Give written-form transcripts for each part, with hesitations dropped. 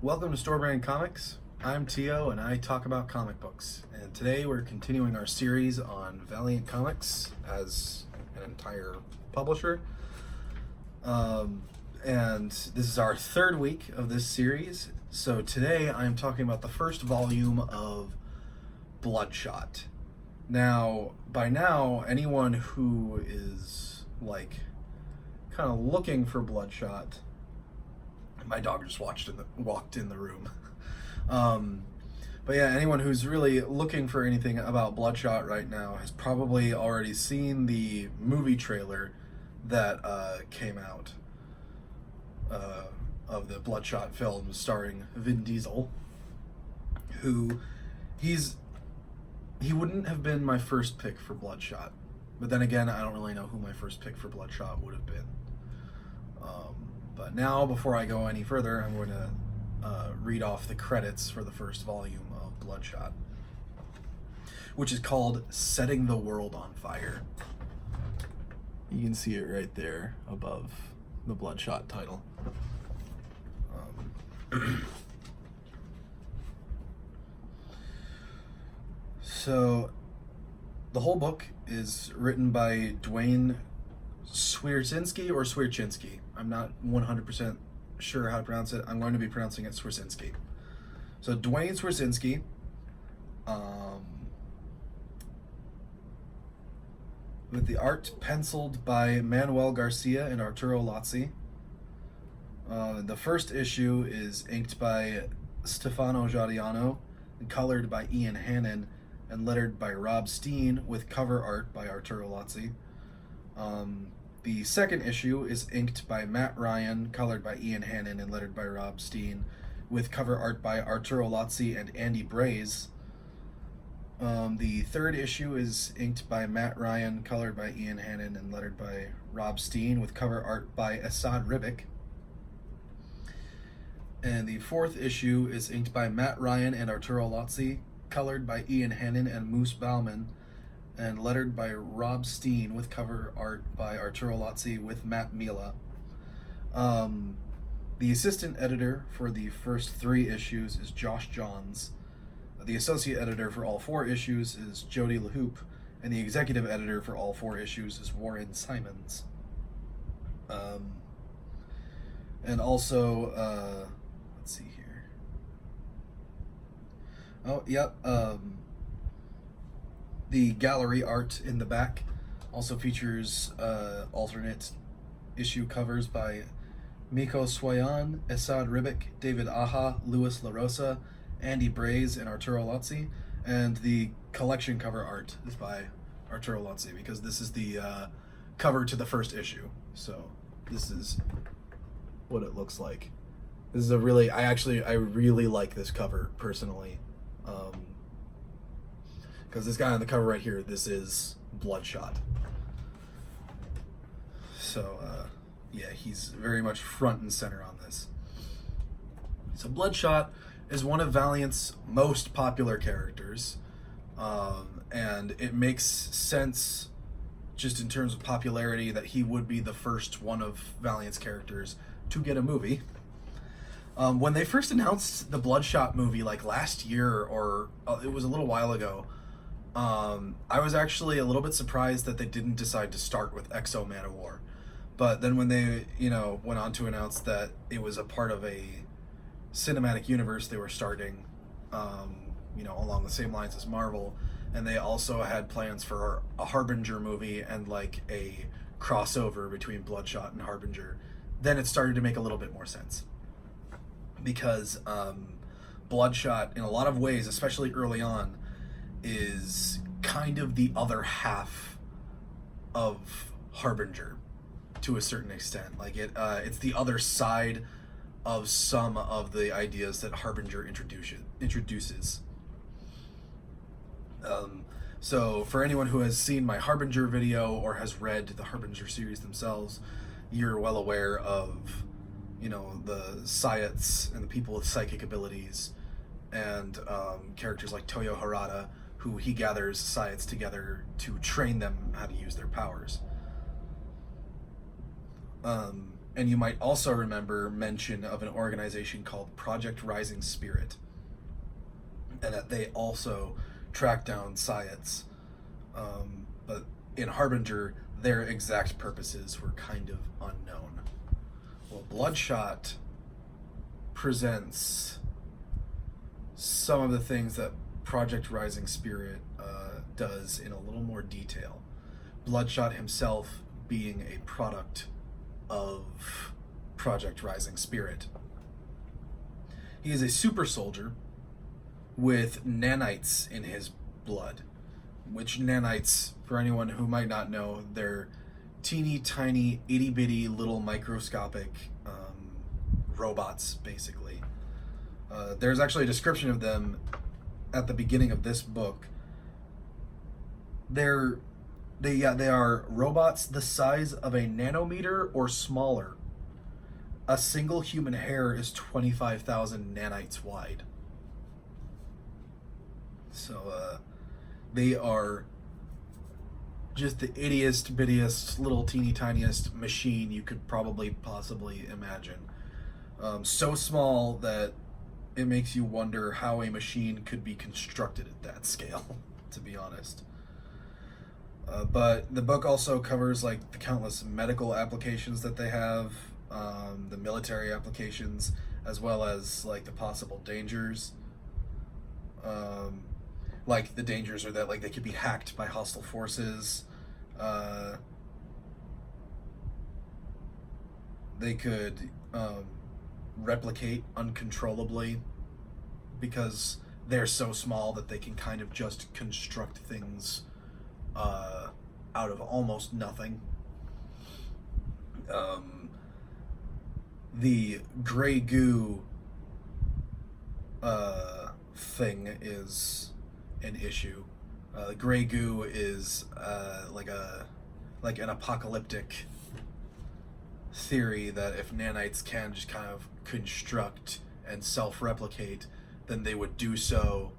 Welcome to Valiant Comics. I'm Tio and I talk about comic books. And today we're continuing our series on Valiant Comics as an entire publisher. And this is our third week of this series. So today I'm talking about the first volume of Bloodshot. Now, by now, anyone who is like kind of looking for Bloodshot, my dog just walked in the room. But yeah, anyone who's really looking for anything about Bloodshot right now has probably already seen the movie trailer that came out of the Bloodshot film starring Vin Diesel, who he wouldn't have been my first pick for Bloodshot. But then again, I don't really know who my first pick for Bloodshot would have been. But now, before I go any further, I'm going to read off the credits for the first volume of Bloodshot, which is called Setting the World on Fire. You can see it right there above the Bloodshot title. So, the whole book is written by Dwayne Swierczynski or Swierczynski. I'm not 100% sure how to pronounce it. I'm going to be pronouncing it Swierczynski. So Dwayne Swierczynski, with the art penciled by Manuel Garcia and Arturo Lozzi. The first issue is inked by Stefano Giordano and colored by Ian Hannon and lettered by Rob Steen with cover art by Arturo Lozzi. The second issue is inked by Matt Ryan, colored by Ian Hannon, and lettered by Rob Steen, with cover art by Arturo Lozzi and Andy Braze. The third issue is inked by Matt Ryan, colored by Ian Hannon, and lettered by Rob Steen, with cover art by Asad Ribic. And the fourth issue is inked by Matt Ryan and Arturo Lozzi, colored by Ian Hannon and Moose Bauman, and lettered by Rob Steen, with cover art by Arturo Lozzi with Matt Mila. The assistant editor for the first three issues is Josh Johns. The associate editor for all four issues is Jody LaHoop, and the executive editor for all four issues is Warren Simons. And also, let's see here. Oh, yep. The gallery art in the back also features alternate issue covers by Miko Swayan, Asad Ribic, David Aha, Louis LaRosa, Andy Braze, and Arturo Lozzi. And the collection cover art is by Arturo Lozzi, because this is the cover to the first issue. So this is what it looks like. This is a really, I really like this cover personally. Because this guy on the cover right here, this is Bloodshot. So, yeah, he's very much front and center on this. So Bloodshot is one of Valiant's most popular characters, and it makes sense just in terms of popularity that he would be the first one of Valiant's characters to get a movie. When they first announced the Bloodshot movie, like last year, or it was a little while ago, I was actually a little bit surprised that they didn't decide to start with Exo Manowar. But then when they, went on to announce that it was a part of a cinematic universe they were starting, along the same lines as Marvel, and they also had plans for a Harbinger movie and like a crossover between Bloodshot and Harbinger, then it started to make a little bit more sense. Because Bloodshot, in a lot of ways, especially early on, is kind of the other half of Harbinger to a certain extent. Like it's the other side of some of the ideas that Harbinger introduces. So for anyone who has seen my Harbinger video or has read the Harbinger series themselves, you're well aware of the Psyots and the people with psychic abilities, and characters like Toyo Harada, who he gathers Psyots together to train them how to use their powers. And you might also remember mention of an organization called Project Rising Spirit, and that they also track down Psiots. But in Harbinger, their exact purposes were kind of unknown. Well, Bloodshot presents some of the things that Project Rising Spirit does in a little more detail. Bloodshot himself being a product of Project Rising Spirit. He is a super soldier with nanites in his blood, which nanites, for anyone who might not know, they're teeny tiny, itty bitty little microscopic robots, basically. There's actually a description of them at the beginning of this book. They are robots the size of a nanometer or smaller. A single human hair is 25,000 nanites wide. So they are just the ittiest, bittiest, little teeny tiniest machine you could probably possibly imagine. So small that it makes you wonder how a machine could be constructed at that scale, to be honest. But the book also covers like the countless medical applications that they have, the military applications, as well as like the possible dangers. Like the dangers are that like they could be hacked by hostile forces. They could replicate uncontrollably because they're so small that they can kind of just construct things out of almost nothing. The gray goo thing is an issue. Gray goo is like an apocalyptic theory that if nanites can just kind of construct and self-replicate, then they would do so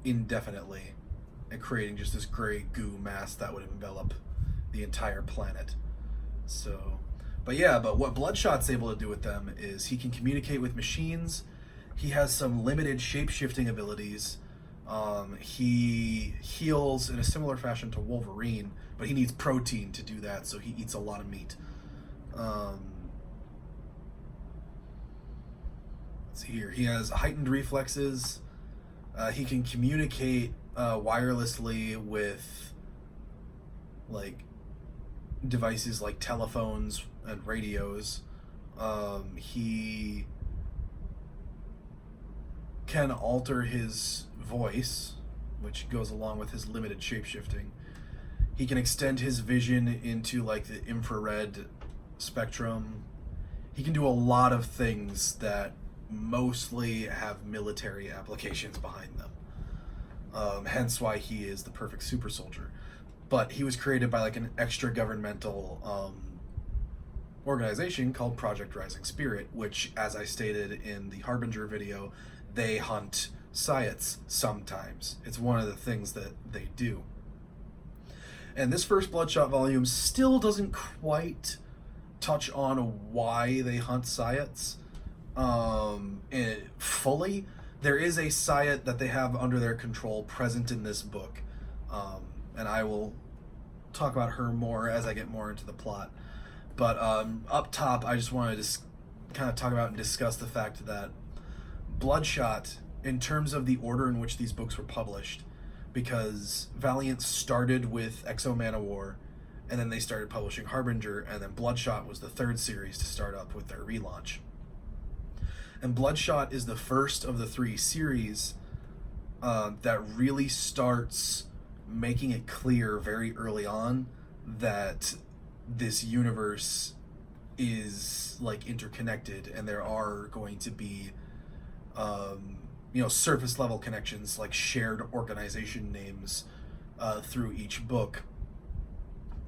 indefinitely, and creating just this gray goo mass that would envelop the entire planet. So, but what Bloodshot's able to do with them is he can communicate with machines. He has some limited shape-shifting abilities. He heals in a similar fashion to Wolverine, but he needs protein to do that, so he eats a lot of meat. Let's see here. He has heightened reflexes. He can communicate wirelessly with like devices like telephones and radios. He can alter his voice, which goes along with his limited shapeshifting. He can extend his vision into like the infrared spectrum. He can do a lot of things that mostly have military applications behind them. Hence why he is the perfect super soldier. But he was created by like an extra governmental organization called Project Rising Spirit, which, as I stated in the Harbinger video, they hunt Psiots sometimes. It's one of the things that they do. And this first Bloodshot volume still doesn't quite touch on why they hunt Psiots fully. There is a Psiot that they have under their control present in this book, and I will talk about her more as I get more into the plot. But up top, I just wanted to kind of talk about and discuss the fact that Bloodshot, in terms of the order in which these books were published, because Valiant started with X-O Manowar, and then they started publishing Harbinger, and then Bloodshot was the third series to start up with their relaunch. And Bloodshot is the first of the three series that really starts making it clear very early on that this universe is like interconnected, and there are going to be surface level connections, like shared organization names through each book,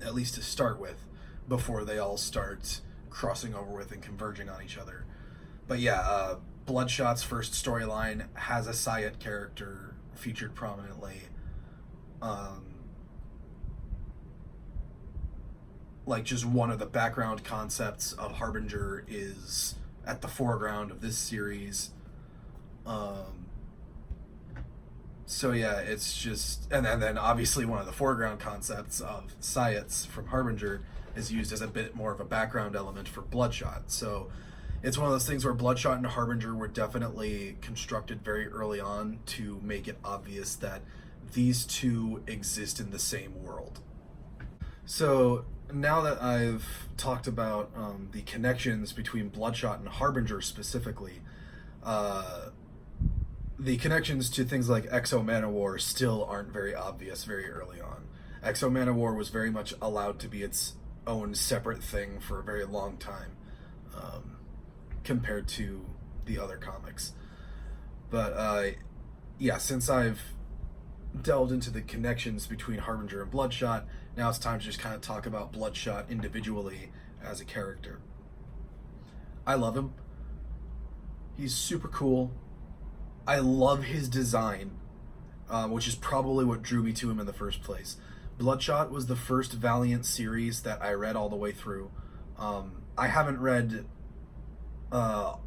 at least to start with, before they all start crossing over with and converging on each other. But yeah, Bloodshot's first storyline has a Psiot character featured prominently. like just one of the background concepts of Harbinger is at the foreground of this series. So yeah, it's just, and then obviously one of the foreground concepts of Sayetz from Harbinger is used as a bit more of a background element for Bloodshot. So it's one of those things where Bloodshot and Harbinger were definitely constructed very early on to make it obvious that these two exist in the same world. So now that I've talked about the connections between Bloodshot and Harbinger specifically, the connections to things like Exo Manowar still aren't very obvious very early on. Exo Manowar was very much allowed to be its own separate thing for a very long time, compared to the other comics. But yeah, since I've delved into the connections between Harbinger and Bloodshot, now it's time to just kind of talk about Bloodshot individually as a character. I love him. He's super cool. I love his design, which is probably what drew me to him in the first place. Bloodshot was the first Valiant series that I read all the way through. I haven't read all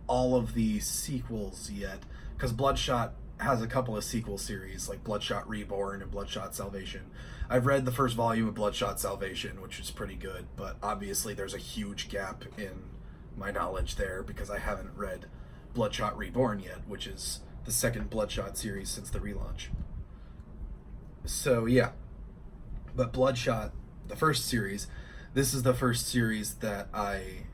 of the sequels yet, because Bloodshot has a couple of sequel series, like Bloodshot Reborn and Bloodshot Salvation. I've read the first volume of Bloodshot Salvation, which is pretty good, but obviously there's a huge gap in my knowledge there, because I haven't read Bloodshot Reborn yet, which is the second Bloodshot series since the relaunch. So yeah, but Bloodshot, the first series, this is the first series that I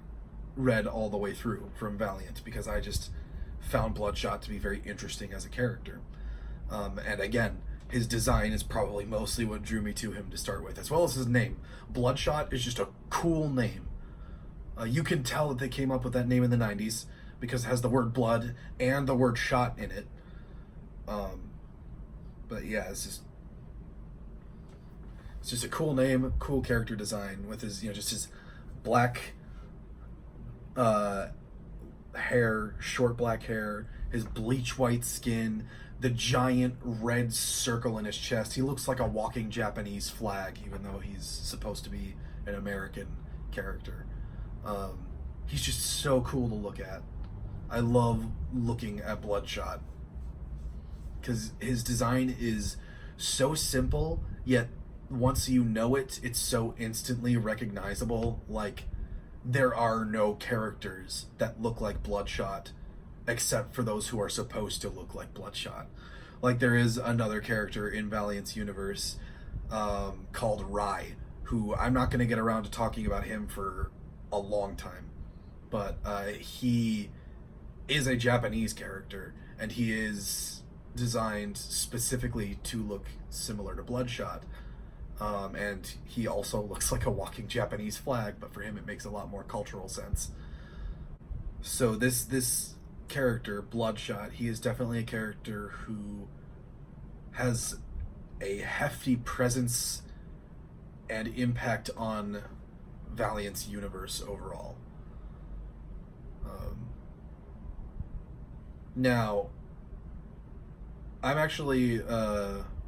read all the way through from Valiant, because I just found Bloodshot to be very interesting as a character. And again, his design is probably mostly what drew me to him to start with, as well as his name. Bloodshot is just a cool name. You can tell that they came up with that name in the 90s, because it has the word blood and the word shot in it. But yeah, it's just a cool name, cool character design with his, just his black hair, short black hair, his bleach white skin, the giant red circle in his chest. He looks like a walking Japanese flag, even though he's supposed to be an American character. He's just so cool to look at. I love looking at Bloodshot, because his design is so simple, yet once you know it, it's so instantly recognizable. Like, there are no characters that look like Bloodshot except for those who are supposed to look like Bloodshot. Like, there is another character in Valiant's universe called Rai, who I'm not going to get around to talking about him for a long time, but he is a Japanese character, and he is designed specifically to look similar to Bloodshot. And he also looks like a walking Japanese flag, but for him it makes a lot more cultural sense. So this character, Bloodshot, he is definitely a character who has a hefty presence and impact on Valiant's universe overall. Now, I'm actually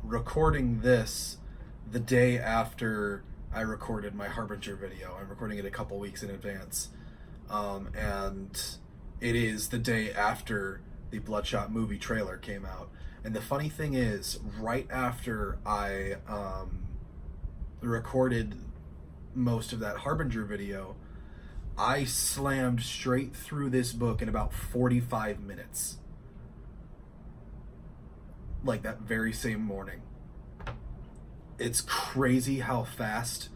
recording this the day after I recorded my Harbinger video. I'm recording it a couple weeks in advance. And it is the day after the Bloodshot movie trailer came out. And the funny thing is, right after I recorded most of that Harbinger video, I slammed straight through this book in about 45 minutes. Like, that very same morning. It's crazy how fast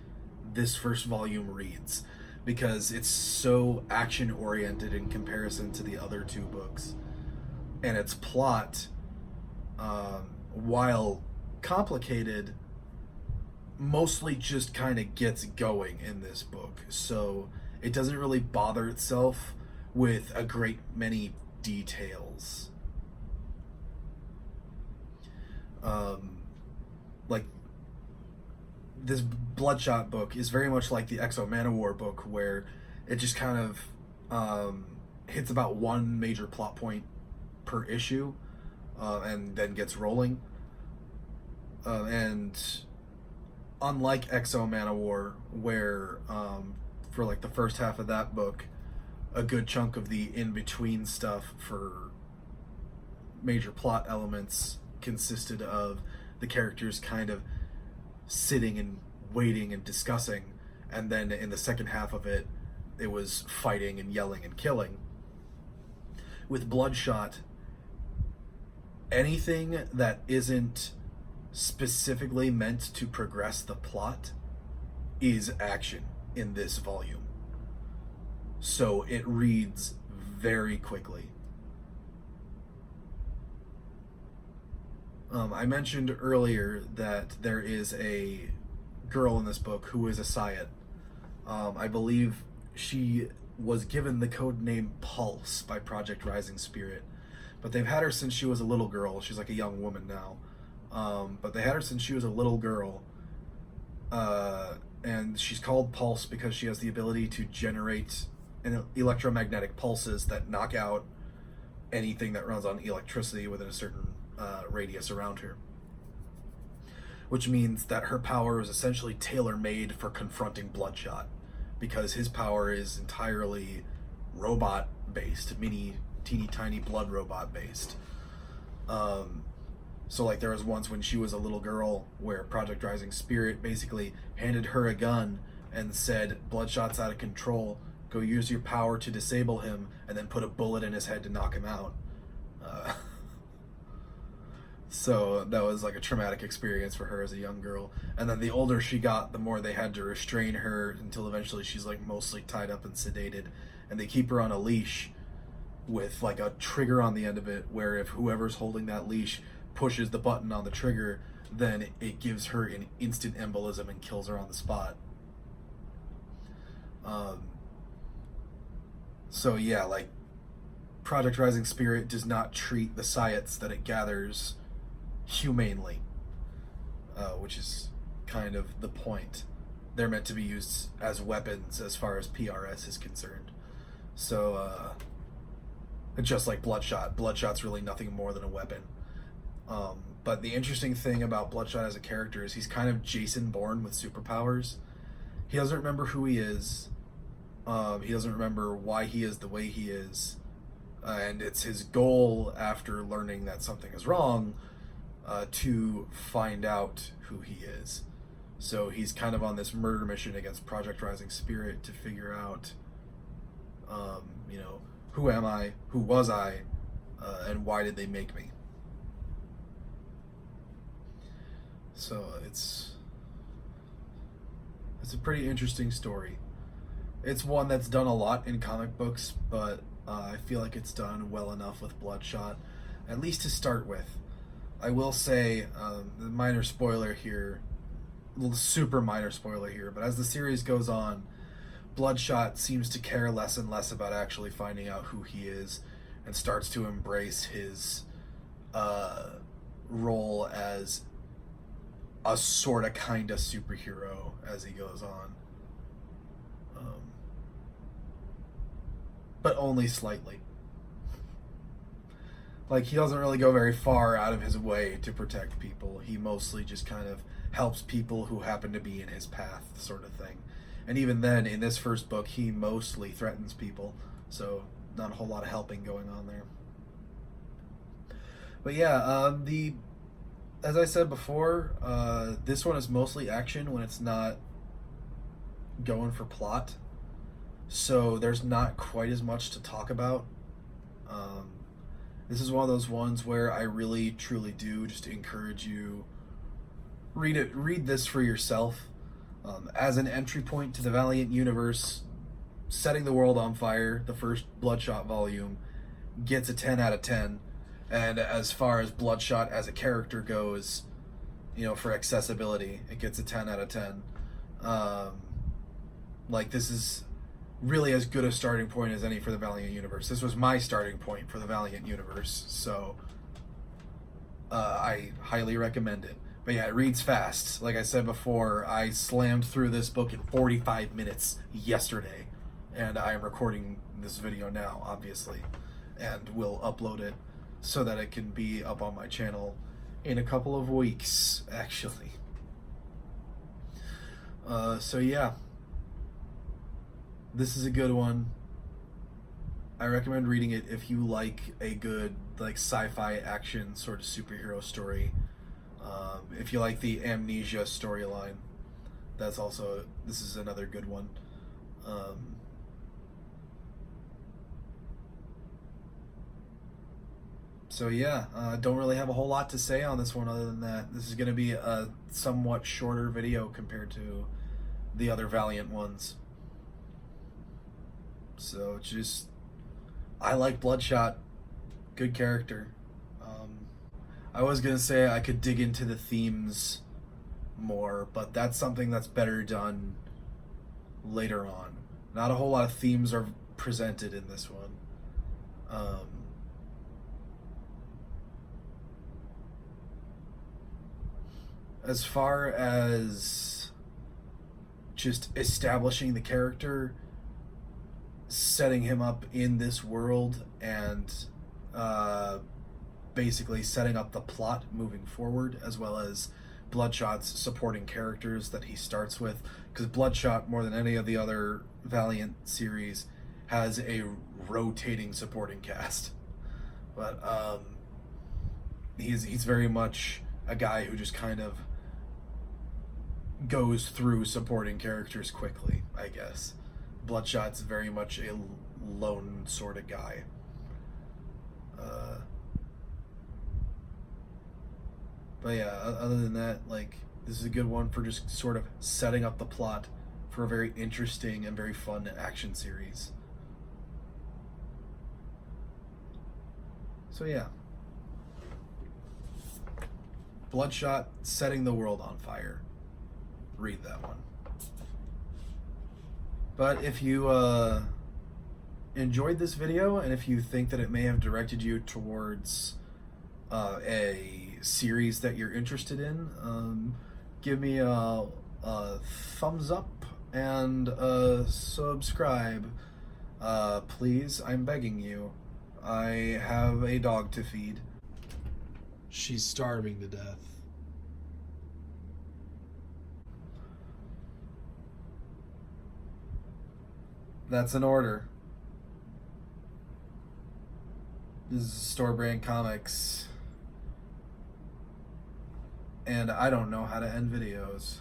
this first volume reads, because it's so action-oriented in comparison to the other two books. And its plot, while complicated, mostly just kind of gets going in this book. So it doesn't really bother itself with a great many details. Like, this Bloodshot book is very much like the Exo Manowar book, where it just kind of hits about one major plot point per issue, and then gets rolling. And unlike Exo Man of War, where for like the first half of that book, a good chunk of the in-between stuff for major plot elements consisted of the characters kind of sitting and waiting and discussing, and then in the second half of it, it was fighting and yelling and killing. With Bloodshot, anything that isn't specifically meant to progress the plot is action in this volume. So it reads very quickly. I mentioned earlier that there is a girl in this book who is a Syot. I believe she was given the code name Pulse by Project Rising Spirit, but they've had her since she was a little girl. She's like a young woman now, but they had her since she was a little girl, and she's called Pulse because she has the ability to generate electromagnetic pulses that knock out anything that runs on electricity within a certain radius around her, which means that her power is essentially tailor-made for confronting Bloodshot, because his power is entirely robot-based, teeny tiny blood robot-based. So like there was once when she was a little girl where Project Rising Spirit basically handed her a gun and said, Bloodshot's out of control, go use your power to disable him, and then put a bullet in his head to knock him out. So that was like a traumatic experience for her as a young girl. And then the older she got, the more they had to restrain her, until eventually she's like mostly tied up and sedated. And they keep her on a leash with like a trigger on the end of it, where if whoever's holding that leash pushes the button on the trigger, then it gives her an instant embolism and kills her on the spot. So yeah, like Project Rising Spirit does not treat the Syots that it gathers humanely, which is kind of the point. They're meant to be used as weapons as far as PRS is concerned. So just like Bloodshot's really nothing more than a weapon. But the interesting thing about Bloodshot as a character is he's kind of Jason Bourne with superpowers. He doesn't remember who he is. He doesn't remember why he is the way he is. And it's his goal, after learning that something is wrong, to find out who he is. So he's kind of on this murder mission against Project Rising Spirit to figure out, who am I, who was I, and why did they make me? So it's a pretty interesting story. It's one that's done a lot in comic books, but I feel like it's done well enough with Bloodshot, at least to start with. I will say, the minor spoiler here, super minor spoiler here, but as the series goes on, Bloodshot seems to care less and less about actually finding out who he is, and starts to embrace his role as a sorta kinda superhero as he goes on. But only slightly. Like, he doesn't really go very far out of his way to protect people. He mostly just kind of helps people who happen to be in his path, sort of thing. And even then, in this first book, he mostly threatens people, so not a whole lot of helping going on there. But yeah, as I said before, this one is mostly action when it's not going for plot. So there's not quite as much to talk about. This is one of those ones where I really, truly do just encourage you, read this for yourself. As an entry point to the Valiant universe, setting the world on fire, the first Bloodshot volume gets a 10 out of 10. And as far as Bloodshot as a character goes, for accessibility, it gets a 10 out of 10. This is really as good a starting point as any for the Valiant universe. This was my starting point for the Valiant universe, so I highly recommend it. But yeah, it reads fast. Like I said before, I slammed through this book in 45 minutes yesterday, and I am recording this video now, obviously, and will upload it so that it can be up on my channel in a couple of weeks, actually. So yeah, this is a good one. I recommend reading it if you like a good like sci-fi action sort of superhero story. If you like the Amnesia storyline, this is another good one. Um, so yeah, don't really have a whole lot to say on this one other than that this is going to be a somewhat shorter video compared to the other Valiant ones. So just I like Bloodshot, good character. Um, I was gonna say I could dig into the themes more, but that's something that's better done later on. Not a whole lot of themes are presented in this one. Um, as far as just establishing the character, setting him up in this world, and uh, basically setting up the plot moving forward, as well as Bloodshot's supporting characters that he starts with. Because Bloodshot, more than any of the other Valiant series, has a rotating supporting cast. But he's very much a guy who just kind of goes through supporting characters quickly, I guess. Bloodshot's very much a lone sort of guy. Uh, but yeah, other than that, like, this is a good one for just sort of setting up the plot for a very interesting and very fun action series. So yeah, Bloodshot setting the world on fire. Read that one. But if you enjoyed this video, and if you think that it may have directed you towards a series that you're interested in, give me a thumbs up and subscribe. Please, I'm begging you. I have a dog to feed. She's starving to death. That's an order. This is store brand comics. And I don't know how to end videos.